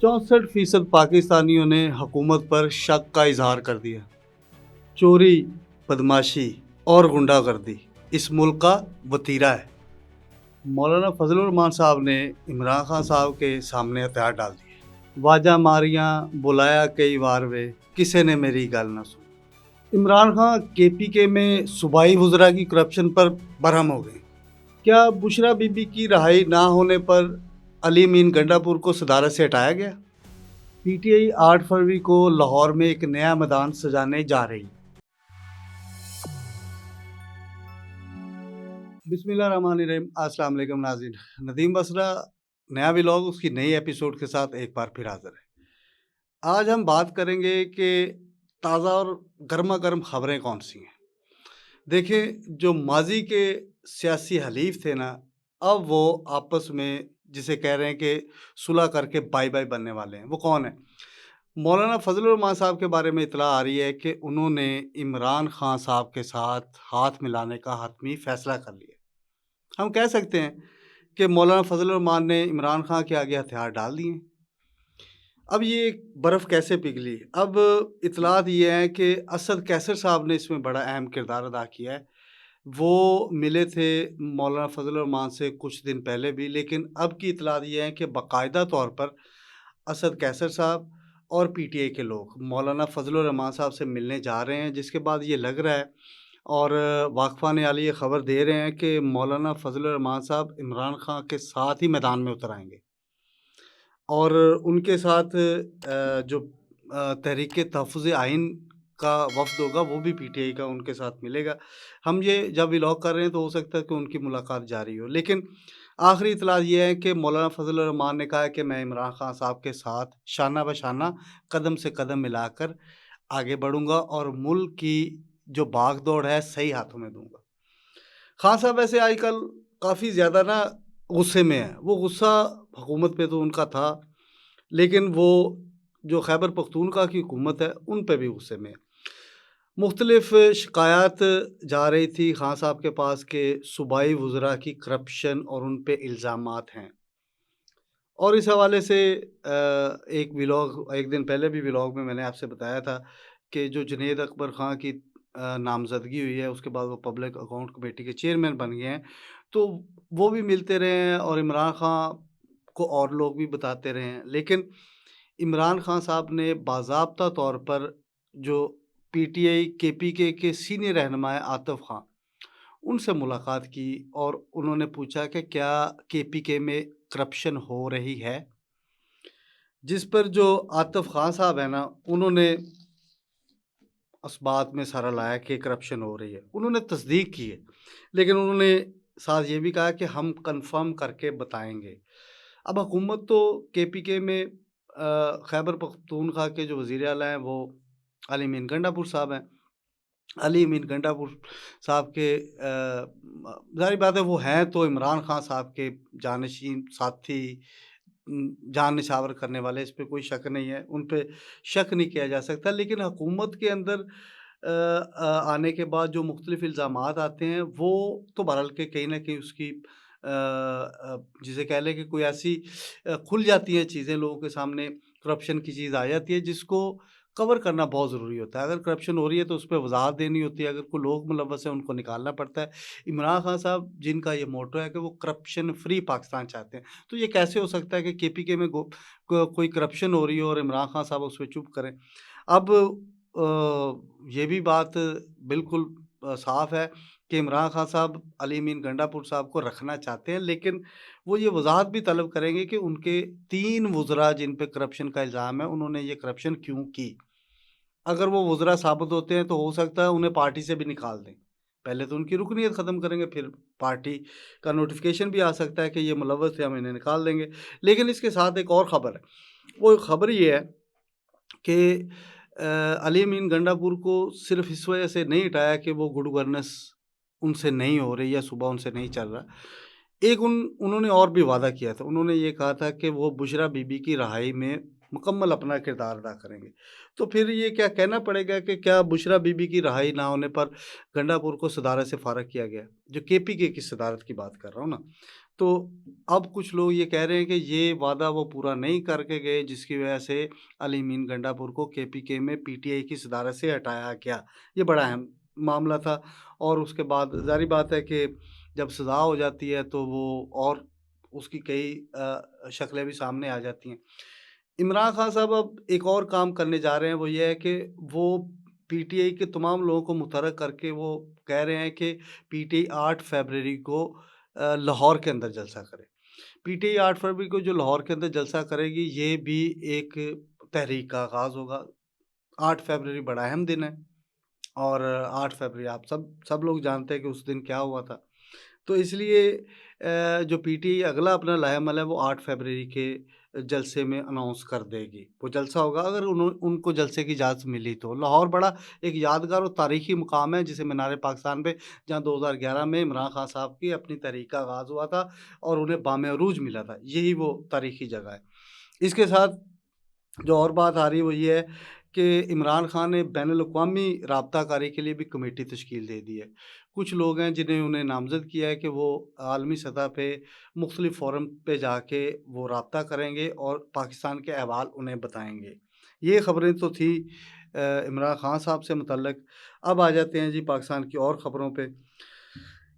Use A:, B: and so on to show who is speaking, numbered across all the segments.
A: 64% पाकिस्तानियों ने हुकूमत पर शक का इजहार कर दिया। चोरी, बदमाशी और गुंडागर्दी इस मुल्क का वतीरा है। मौलाना फजलुर रहमान साहब ने इमरान खान साहब के सामने हथियार डाल दिए। वाजा मारियां बुलाया कई बार वे, किसी ने मेरी गल ना सुनी। इमरान खान केपीके में सूबाई वज़रा की करप्शन पर बरहम हो गए। क्या बुशरा बीबी की रिहाई ना होने पर अली मीन गंडापुर को सदारत से हटाया गया? पीटीआई 8 फरवरी को लाहौर में एक नया मैदान सजाने जा रही। बिस्मिल्लाहिर्रहमानिर्रहीम। अस्सलाम वालेकुम नाज़रीन। नदीम बसरा नया व्लॉग उसकी नई एपिसोड के साथ एक बार फिर हाजिर है। आज हम बात करेंगे कि ताज़ा और गर्मा गर्म खबरें कौन सी हैं। देखें, जो माजी के सियासी हलीफ थे ना, अब वो आपस में जिसे कह रहे हैं कि सुलह करके बाय बाय बनने वाले हैं। वो कौन है? मौलाना फजलुर रहमान साहब के बारे में इतला आ रही है कि उन्होंने इमरान खान साहब के साथ हाथ मिलाने का हतमी फैसला कर लिया। हम कह सकते हैं कि मौलाना फजलुर रहमान ने इमरान खान के आगे हथियार डाल दिए। अब ये बर्फ़ कैसे पिघली? अब इतलात ये हैं कि असद कैसर साहब ने इसमें बड़ा अहम किरदार अदा किया है। वो मिले थे मौलाना फजलुर रहमान से कुछ दिन पहले भी, लेकिन अब की इतलात ये हैं कि बाकायदा तौर पर असद कैसर साहब और पीटीआई के लोग मौलाना फजलुर रहमान साहब से मिलने जा रहे हैं, जिसके बाद ये लग रहा है और वाकफ़ान आली ये ख़बर दे रहे हैं कि मौलाना फजलुर रहमान साहब इमरान खान के साथ ही मैदान में उतर आएँगे और उनके साथ जो तहरीक तहफ़्फ़ुज़ आइन का वफ़द होगा वो भी पीटीआई का उनके साथ मिलेगा। हम ये जब व्लॉग कर रहे हैं तो हो सकता है कि उनकी मुलाकात जारी हो, लेकिन आखिरी इतला ये है कि मौलाना फजलुर रहमान ने कहा है कि मैं इमरान खान साहब के साथ शाना बशाना कदम से कदम मिलाकर आगे बढ़ूँगा और मुल्क की जो भाग दौड़ है सही हाथों में दूँगा। खान साहब वैसे आजकल काफ़ी ज़्यादा ना गुस्से में हैं। वो गुस्सा हुकूमत पे तो उनका था, लेकिन वो जो खैबर पख्तूनख्वा की हुकूमत है उन पे भी गुस्से में है। मुख्तलिफ़ शिकायत जा रही थी खान साहब के पास कि सूबाई वज़रा की करप्शन और उन पे इल्ज़ामात हैं। और इस हवाले से एक व्लॉग एक दिन पहले भी व्लॉग में मैंने आपसे बताया था कि जो जुनैद अकबर ख़ान की नामज़दगी हुई है, उसके बाद वो पब्लिक अकाउंट कमेटी के चेयरमैन बन गए हैं। तो वो भी मिलते रहे हैं और इमरान ख़ान को और लोग भी बताते रहे हैं। लेकिन इमरान ख़ान साहब ने बाज़ाब्ता तौर पर जो पीटीआई केपीके के सीनियर रहनुमा आतिफ़ ख़ान, उनसे मुलाकात की और उन्होंने पूछा कि क्या केपीके में करप्शन हो रही है? जिस पर जो आतिफ़ ख़ान साहब हैं ना, उन्होंने उस बात में सारा लाया कि करप्शन हो रही है। उन्होंने तस्दीक की है, लेकिन उन्होंने साथ ये भी कहा कि हम कन्फ़र्म करके बताएँगे। अब हुकूमत तो केपीके में खैबर पख्तूनख्वा के जो वज़ीर आला हैं वो अली मीन गंडापुर साहब हैं। अली मीन गंडापुर साहब के ज़ाहिर बात है वो हैं तो इमरान खान साहब के जानशीन, साथी, जान निछावर करने वाले, इस पे कोई शक नहीं है, उन पे शक नहीं किया जा सकता। लेकिन हुकूमत के अंदर आने के बाद जो मुख्तलिफ़ इल्ज़ामात आते हैं, वो तो बहरहाल के कहीं न कहीं उसकी जिसे कह लें कि कोई ऐसी खुल जाती हैं चीज़ें लोगों के सामने, करप्शन की चीज़ आ जाती है जिसको कवर करना बहुत ज़रूरी होता है। अगर करप्शन हो रही है तो उस पे वज़ाहत देनी होती है, अगर कोई लोग मुलव्वस हैं उनको निकालना पड़ता है। इमरान खान साहब जिनका ये मोटो है कि वो करप्शन फ्री पाकिस्तान चाहते हैं, तो ये कैसे हो सकता है कि केपीके में कोई करप्शन हो रही हो और इमरान खान साहब उस पे चुप करें। अब ये भी बात बिल्कुल साफ़ है कि इमरान खान साहब अली मीन गंडापुर साहब को रखना चाहते हैं, लेकिन वो ये वज़ाहत भी तलब करेंगे कि उनके 3 वज़रा जिन पे करप्शन का इल्ज़ाम है, उन्होंने ये करप्शन क्यों की? अगर वो वज़रा साबित होते हैं तो हो सकता है उन्हें पार्टी से भी निकाल दें। पहले तो उनकी रुकनियत ख़त्म करेंगे, फिर पार्टी का नोटिफ़िकेशन भी आ सकता है कि ये मुलव्वस थे, हम इन्हें निकाल देंगे। लेकिन इसके साथ एक और ख़बर है, वो ख़बर ये है कि अली मीन गंडापुर को सिर्फ़ इस वजह से नहीं हटाया कि वो गुड गवर्नेंस उनसे नहीं हो रही या सूबा उनसे नहीं चल रहा। एक उन्होंने और भी वादा किया था। उन्होंने ये कहा था कि वो बुशरा बीबी की रिहाई में मुकम्मल अपना किरदार अदा करेंगे। तो फिर ये क्या कहना पड़ेगा कि क्या बुशरा बीबी की रिहाई ना होने पर गंडापुर को सदारत से फ़ारिग किया गया? जो केपीके की सदारत की बात कर रहा हूँ ना। تو اب کچھ لوگ یہ کہہ رہے ہیں کہ یہ وعدہ وہ پورا نہیں کر کے گئے، جس کی وجہ سے علی امین گنڈا پور کو KPK میں PTI کی صدارت سے ہٹایا گیا۔ یہ بڑا اہم معاملہ تھا، اور اس کے بعد ظاہری بات ہے کہ جب سزا ہو جاتی ہے تو وہ اور اس کی کئی شکلیں بھی سامنے آ جاتی ہیں۔ عمران خان صاحب اب ایک اور کام کرنے جا رہے ہیں، وہ یہ ہے کہ وہ PTI کے تمام لوگوں کو متحرک کر کے وہ کہہ رہے ہیں کہ PTI 8 فیبرری کو لاہور کے اندر جلسہ کرے۔ PTI 8 فروری کو جو لاہور کے اندر جلسہ کرے گی، یہ بھی ایک تحریک کا آغاز ہوگا۔ 8 فیبرری بڑا اہم دن ہے، اور 8 فیبرری آپ سب لوگ جانتے ہیں کہ اس دن کیا ہوا تھا۔ تو اس لیے جو PTI اگلا اپنا لاہ عمل ہے وہ 8 فیبرری کے جلسے میں اناؤنس کر دے گی۔ وہ جلسہ ہوگا اگر ان کو جلسے کی اجازت ملی تو۔ لاہور بڑا ایک یادگار اور تاریخی مقام ہے، جسے مینار پاکستان پہ، جہاں 2011 میں عمران خان صاحب کی اپنی تحریک کا آغاز ہوا تھا اور انہیں بام عروج ملا تھا۔ یہی وہ تاریخی جگہ ہے۔ اس کے ساتھ جو اور بات آ رہی ہے وہ یہ ہے کہ عمران خان نے بین الاقوامی رابطہ کاری کے لیے بھی کمیٹی تشکیل دے دی ہے۔ کچھ لوگ ہیں جنہیں انہیں نامزد کیا ہے کہ وہ عالمی سطح پہ مختلف فورم پہ جا کے وہ رابطہ کریں گے اور پاکستان کے احوال انہیں بتائیں گے۔ یہ خبریں تو تھی عمران خان صاحب سے متعلق۔ اب آ جاتے ہیں جی پاکستان کی اور خبروں پہ۔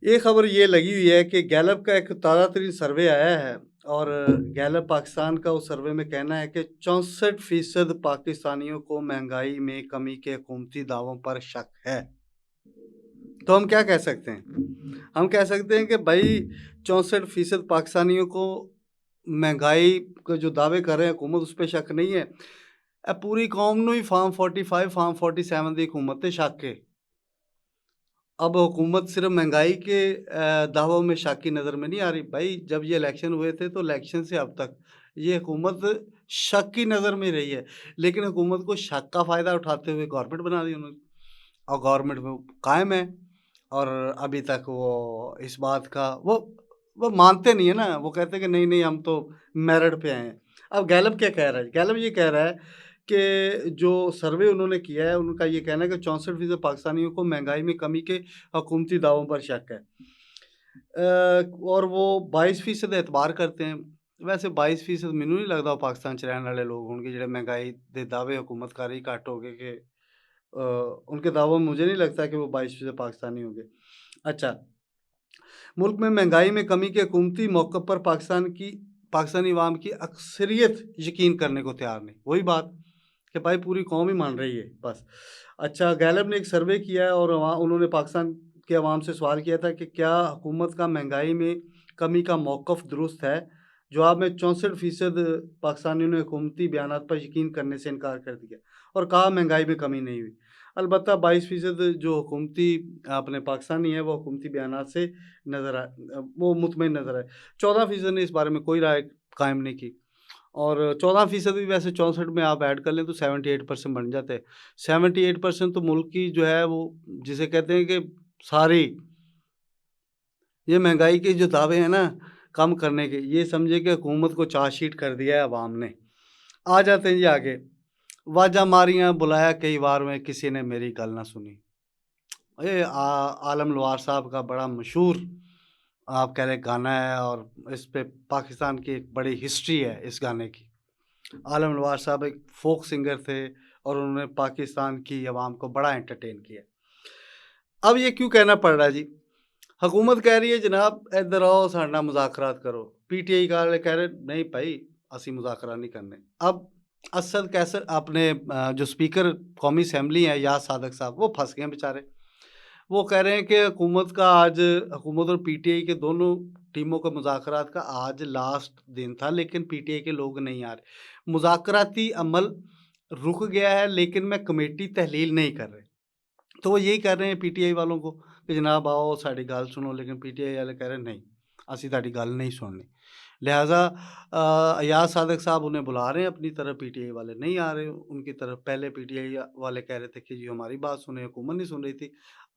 A: ایک خبر یہ لگی ہوئی ہے کہ گیلپ کا ایک تازہ ترین سروے آیا ہے، اور گیلپ پاکستان کا اس سروے میں کہنا ہے کہ 64% پاکستانیوں کو مہنگائی میں کمی کے حکومتی دعووں پر شک ہے۔ تو ہم کیا کہہ سکتے ہیں؟ ہم کہہ سکتے ہیں کہ بھائی 64% پاکستانیوں کو مہنگائی کے جو دعوے کر رہے ہیں حکومت، اس پہ شک نہیں ہے۔ پوری قوم نو ہی فارم 45 فارم 47 دی حکومت تے شک ہے۔ اب حکومت صرف مہنگائی کے دعووں میں شک کی نظر میں نہیں آ رہی۔ بھائی جب یہ الیکشن ہوئے تھے تو الیکشن سے اب تک یہ حکومت شک کی نظر میں رہی ہے، لیکن حکومت کو شک کا فائدہ اٹھاتے ہوئے گورنمنٹ بنا دی انہوں نے، اور گورنمنٹ میں قائم ہے، اور ابھی تک وہ اس بات کا وہ مانتے نہیں ہیں نا۔ وہ کہتے ہیں کہ نہیں ہم تو میرٹ پہ آئے ہیں۔ اب گیلپ کیا کہہ رہا ہے؟ گیلپ یہ کہہ رہا ہے کہ جو سروے انہوں نے کیا ہے ان کا یہ کہنا ہے کہ 64% پاکستانیوں کو مہنگائی میں کمی کے حکومتی دعووں پر شک ہے، اور وہ 22% اعتبار کرتے ہیں۔ ویسے 22% مینوں نہیں لگتا پاکستان چ رہنے والے لوگ ہوں گے جڑے مہنگائی دے دعوے حکومت کاری گھٹ ہو گئے، کہ ان کے دعووں میں مجھے نہیں لگتا کہ وہ 22% پاکستانی ہوں گے۔ اچھا، ملک میں مہنگائی میں کمی کے حکومتی موقف پر پاکستانی عوام کی اکثریت یقین کرنے کو تیار نہیں۔ وہی بات کہ بھائی پوری قوم ہی مان رہی ہے بس۔ اچھا، گیلپ نے ایک سروے کیا ہے اور انہوں نے پاکستان کے عوام سے سوال کیا تھا کہ کیا حکومت کا مہنگائی میں کمی کا موقف درست ہے؟ جواب میں 64% پاکستانیوں نے حکومتی بیانات پر یقین کرنے سے انکار کر دیا اور کہا مہنگائی میں کمی نہیں ہوئی۔ البتہ 22% جو حکومتی اپنے پاکستانی ہیں وہ حکومتی بیانات سے وہ مطمئن نظر آئے۔ 14% نے اس بارے میں کوئی رائے قائم نہیں کی، اور 14% بھی ویسے 64 میں آپ ایڈ کر لیں تو 78% بن جاتے ہیں۔ 78% تو ملک کی جو ہے وہ جسے کہتے ہیں کہ ساری یہ مہنگائی کے جو دعوے ہیں نا کم کرنے کے، یہ سمجھے کہ حکومت کو چارج شیٹ کر دیا ہے عوام نے۔ آ جاتے ہیں جی آگے۔ واجہ ماریاں بلایا کئی بار میں کسی نے میری گل نہ سنی۔ یہ عالم لوہار صاحب کا بڑا مشہور آپ کہہ رہے گانا ہے، اور اس پہ پاکستان کی ایک بڑی ہسٹری ہے اس گانے کی۔ عالم لوہار صاحب ایک فوک سنگر تھے اور انہوں نے پاکستان کی عوام کو بڑا انٹرٹین کیا۔ اب یہ کیوں کہنا پڑ رہا ہے جی؟ حکومت کہہ رہی ہے جناب ادھر آؤ ساڈا مذاکرات کرو، PTI والے کہہ رہے نہیں بھائی اسی مذاکرات نہیں کرنے۔ اب اسد کیسر اپنے جو اسپیکر قومی اسمبلی ہیں یاس صادق صاحب، وہ پھنس گئے ہیں بیچارے۔ وہ کہہ رہے ہیں کہ حکومت اور PTI کے دونوں ٹیموں کے مذاکرات کا آج لاسٹ دن تھا، لیکن PTI کے لوگ نہیں آ رہے۔ مذاکراتی عمل رک گیا ہے لیکن میں کمیٹی تحلیل نہیں کر رہے۔ تو وہ یہی کہہ رہے ہیں PTI والوں کو کہ جناب آؤ ساڈی گل سنو، لیکن PTI والے کہہ رہے ہیں نہیں اسی تہاڈی گل نہیں سننی۔ لہٰذا ایاز صادق صاحب انہیں بلا رہے ہیں اپنی طرف، PTI والے نہیں آ رہے ان کی طرف۔ پہلے PTI والے کہہ رہے تھے کہ جی ہماری بات سنیں، حکومت نہیں سن رہی تھی۔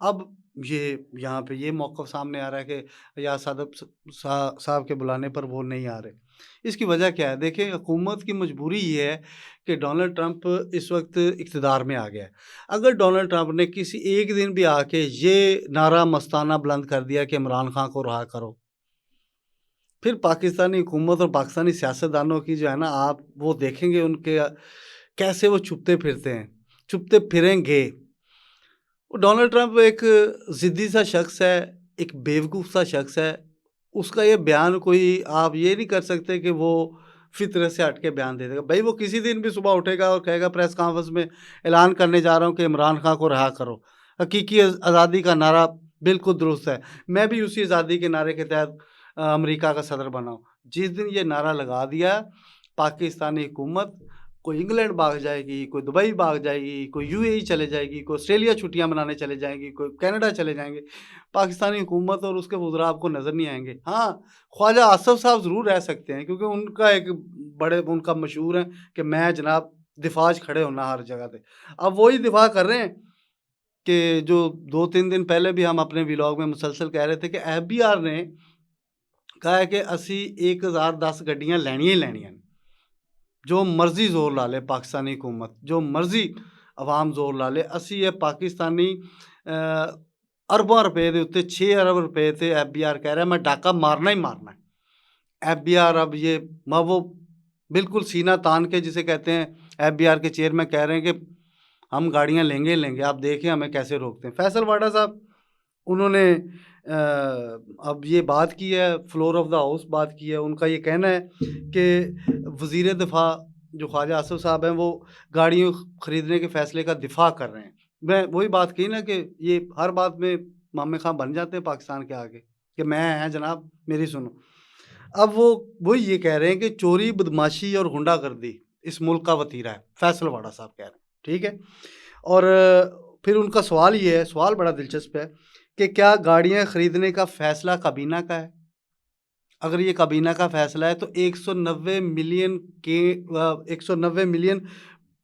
A: اب یہاں پہ یہ موقف سامنے آ رہا ہے کہ ایاز صادق صاحب کے بلانے پر وہ نہیں آ رہے۔ اس کی وجہ کیا ہے؟ دیکھیں حکومت کی مجبوری یہ ہے کہ ڈونلڈ ٹرمپ اس وقت اقتدار میں آ گیا ہے۔ اگر ڈونلڈ ٹرمپ نے کسی ایک دن بھی آ کے یہ نعرہ مستانہ بلند کر دیا کہ عمران خان کو رہا کرو، फिर पाकिस्तानी हुकूमत और पाकिस्तानी सियासतदानों की जो है ना, आप वो देखेंगे उनके कैसे वो छुपते फिरते हैं, छुपते फिरेंगे। वो डोनाल्ड ट्रंप एक ज़िद्दी सा शख्स है, एक बेवकूफ़ सा शख्स है। उसका ये बयान कोई आप ये नहीं कर सकते कि वो फितरत से हट के बयान दे देगा। भाई वो किसी दिन भी सुबह उठेगा और कहेगा प्रेस कॉन्फ्रेंस में ऐलान करने जा रहा हूँ कि इमरान खान को रिहा करो। हकीकी आज़ादी का नारा बिल्कुल दुरुस्त है। मैं भी उसी आज़ादी के नारे के तहत अमेरिका का सदर बना हूँ। जिस दिन ये नारा लगा दिया, पाकिस्तानी हुकूमत कोई इंग्लैंड भाग जाएगी, कोई दुबई भाग जाएगी, कोई यूएई चले जाएगी, कोई ऑस्ट्रेलिया छुट्टियाँ मनाने चले जाएँगी, कोई कनाडा चले जाएँगे। पाकिस्तानी हुकूमत और उसके वज़रा आपको नज़र नहीं आएँगे। हाँ, ख्वाजा आसिफ साहब ज़रूर रह सकते हैं क्योंकि उनका एक बड़े उनका मशहूर है कि मैं जनाब दिफाज खड़े होना हर जगह पे। अब वही दिफा कर रहे हैं कि जो 2-3 दिन पहले भी हम अपने व्लॉग में मुसलसल कह रहे थे कि एफबीआर ने कहा है कि असी 1010 गड्डियाँ लैनियां ही लैनियां ने। जो मर्जी जोर ला ले पाकिस्तानी हुकूमत, जो मर्जी अवाम जोर ला ले, असी ये पाकिस्तानी अरबां रुपए दे उत्ते 6 अरब रुपए ते एफबीआर कह रहा है मैं डाका मारना ही मारना है। एफबीआर अब ये वो बिल्कुल सीना तान के जिसे कहते हैं, एफबीआर के चेयरमैन कह रहे हैं कि हम गाड़ियाँ लेंगे ही लेंगे, आप देखें हमें कैसे रोकते हैं। फैसल वाडा साहब उन्होंने अब ये बात की है, फ्लोर ऑफ द हाउस बात की है। उनका ये कहना है कि वज़ीर दिफ़ा जो ख्वाजा आसिफ साहब हैं, वो गाड़ियों ख़रीदने के फ़ैसले का दिफ़ा कर रहे हैं। मैं वही बात कही ना कि ये हर बात में मामे ख़ां बन जाते हैं पाकिस्तान के आगे कि मैं हैं जनाब, मेरी सुनो। अब वो ये कह रहे हैं कि चोरी, बदमाशी और गुंडागर्दी इस मुल्क का वतीरा है, फैसल वाडा साहब कह रहे हैं, ठीक है? और फिर उनका सवाल ये है, सवाल बड़ा दिलचस्प है कि क्या गाड़ियाँ खरीदने का फ़ैसला काबीना का है? अगर ये काबीना का फ़ैसला है तो 190 मिलियन के 190 मिलियन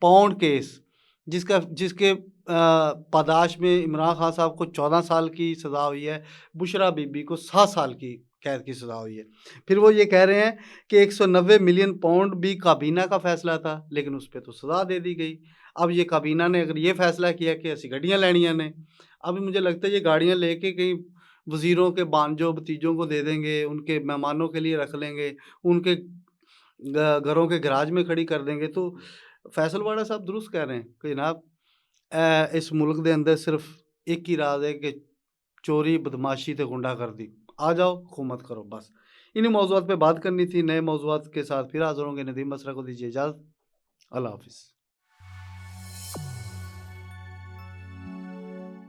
A: पाउंड केस जिसके पादाश में इमरान खान साहब को 14 साल की सज़ा हुई है, बुशरा बीबी को 7 साल की कैद की सज़ा हुई है। फिर वो ये कह रहे हैं कि 190 मिलियन पाउंड भी काबीना का फ़ैसला था, लेकिन उस पे तो सज़ा दे दी गई। अब ये काबीना ने अगर ये फ़ैसला किया कि असी गड्डियाँ लैनियां ने, अब मुझे लगता है ये गाड़ियाँ लेके कहीं वज़ीरों के भांजों भतीजों को दे देंगे, उनके मेहमानों के लिए रख लेंगे, उनके घरों के गैराज में खड़ी कर देंगे। तो फैसल वाडा साहब दुरुस्त कह रहे हैं कि जनाब इस मुल्क दे अंदर सिर्फ एक ही राज है कि चोरी, बदमाशी ते गुंडागर्दी। आ जाओ, हुकूमत करो बस। इन्हीं मौज़ूआत पे बात करनी थी। नए मौज़ूआत के साथ फिर हाज़िर होंगे। नदीम बसरा को दीजिए इजाज़त। अल्लाह हाफ़िज़।